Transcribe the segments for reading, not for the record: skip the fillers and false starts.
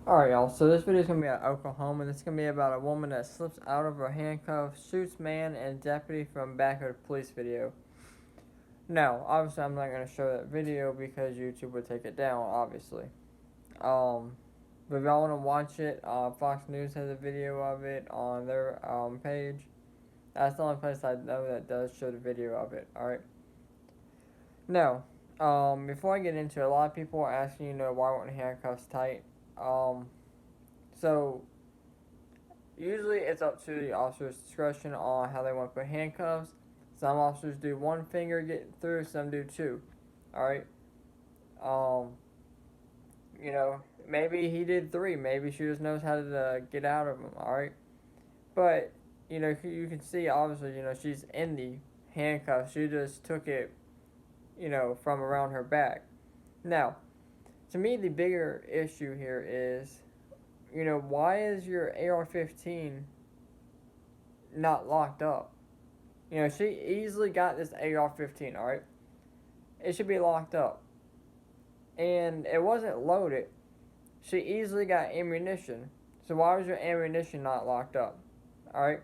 Alright, y'all, so this video is going to be about Oklahoma, and it's going to be about a woman that slips out of her handcuffs, shoots man and deputy from back of the police video. Now, obviously, I'm not going to show that video because YouTube would take it down, obviously. But if y'all want to watch it, Fox News has a video of it on their page. That's the only place I know that does show the video of it, alright? Now, before I get into it, a lot of people are asking, why weren't handcuffs tight? So, usually it's up to the officer's discretion on how they want to put handcuffs. Some officers do one finger get through, some do two. Alright? Um, maybe he did three. Maybe she just knows how to get out of them. Alright? But, you can see obviously, she's in the handcuffs. She just took it, from around her back. Now, to me, the bigger issue here is, why is your AR-15 not locked up? She easily got this AR-15, alright? It should be locked up. And it wasn't loaded. She easily got ammunition. So why was your ammunition not locked up? Alright?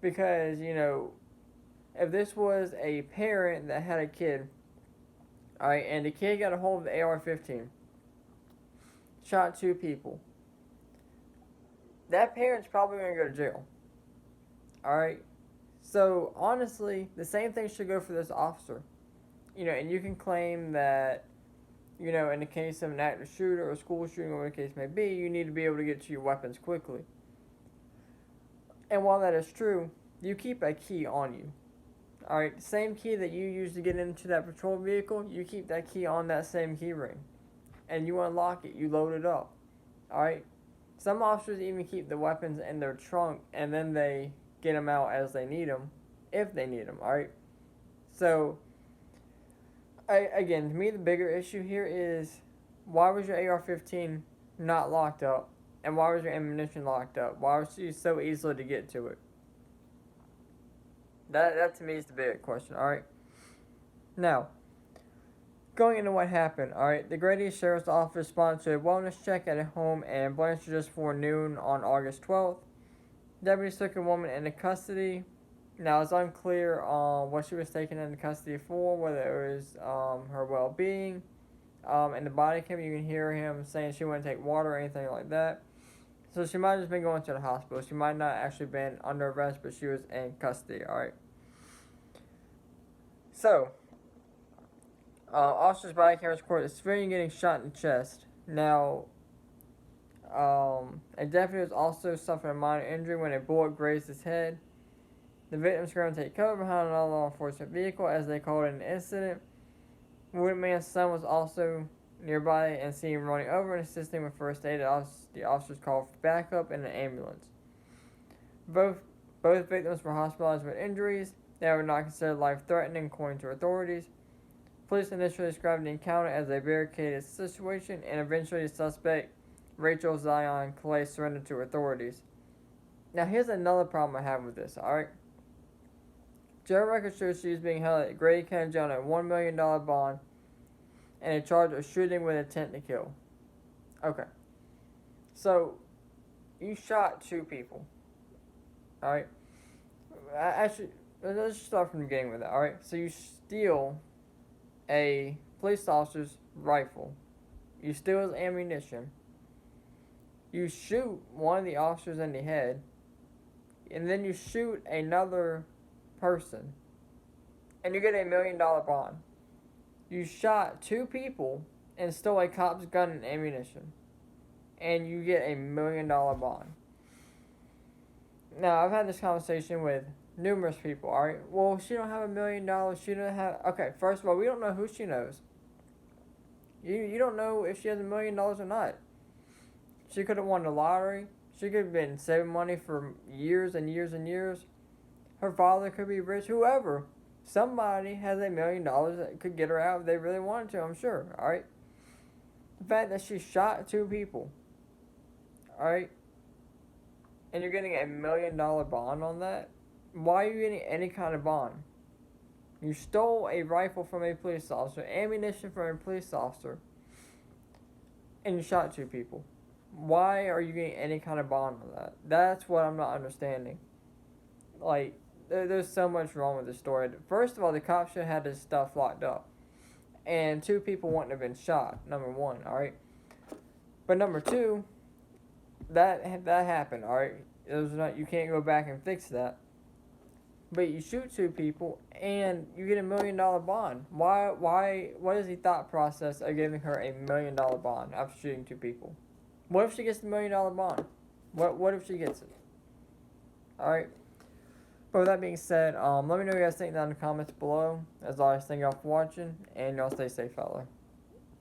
Because, if this was a parent that had a kid, alright, and the kid got a hold of the AR-15, shot two people, that parent's probably going to go to jail. Alright? So, honestly, the same thing should go for this officer. And you can claim that, in the case of an active shooter or a school shooting or whatever the case may be, you need to be able to get to your weapons quickly. And while that is true, you keep a key on you. Alright, the same key that you use to get into that patrol vehicle, you keep that key on that same key ring. And you unlock it, you load it up. Alright? Some officers even keep the weapons in their trunk and then they get them out as they need them, if they need them, alright? So, again, to me the bigger issue here is, why was your AR-15 not locked up? And why was your ammunition locked up? Why was she so easily to get to it? That to me is the bigger question, alright? Now, going into what happened, alright, the Grady Sheriff's Office sponsored a wellness check at a home in Blanchard just before noon on August 12th. Deputies took a woman into custody. Now, it's unclear what she was taken into custody for, whether it was her well-being. In the body cam, you can hear him saying she wouldn't take water or anything like that. So she might have just been going to the hospital. She might not actually been under arrest, but she was in custody, alright? So, officer's body cameras record a civilian getting shot in the chest. Now, a deputy was also suffering a minor injury when a bullet grazed his head. The victim scrambled to take cover behind another law enforcement vehicle as they called it an incident. Woodman's son was also nearby and seen him running over and assisting with first aid. The officers called for backup and an ambulance. Both victims were hospitalized with injuries that were not considered life-threatening according to authorities. Police initially described the encounter as a barricaded situation, and eventually the suspect, Rachel Zion Clay, surrendered to authorities. Now, here's another problem I have with this, alright? Jail record shows she is being held at Grady County Jail on a $1 million bond and a charge of shooting with intent to kill. Okay. So, you shot two people. Alright? Actually, let's just start from the beginning with that, alright? So, you steal a police officer's rifle. You steal his ammunition. You shoot one of the officers in the head. And then you shoot another person. And you get $1 million bond. You shot two people and stole a cop's gun and ammunition. And you get $1 million bond. Now, I've had this conversation with numerous people, alright? Well, she don't have $1 million. She don't have... Okay, first of all, we don't know who she knows. You don't know if she has $1 million or not. She could have won the lottery. She could have been saving money for years and years and years. Her father could be rich. Whoever. Somebody has $1 million that could get her out if they really wanted to, I'm sure. Alright? The fact that she shot two people. Alright? And you're getting $1 million bond on that? Why are you getting any kind of bond? You stole a rifle from a police officer, ammunition from a police officer, and you shot two people. Why are you getting any kind of bond on that? That's what I'm not understanding. Like, there's so much wrong with the story. First of all, the cops should have had this stuff locked up, and 2 people wouldn't have been shot. Number one, all right. But number two, that happened. All right, it was not. You can't go back and fix that. But you shoot 2 people and you get $1 million bond. Why? Why? What is the thought process of giving her $1 million bond after shooting 2 people? What if she gets the $1 million bond? What if she gets it? All right. But with that being said, let me know what you guys think down in the comments below. As always, thank y'all for watching, and y'all stay safe, fella.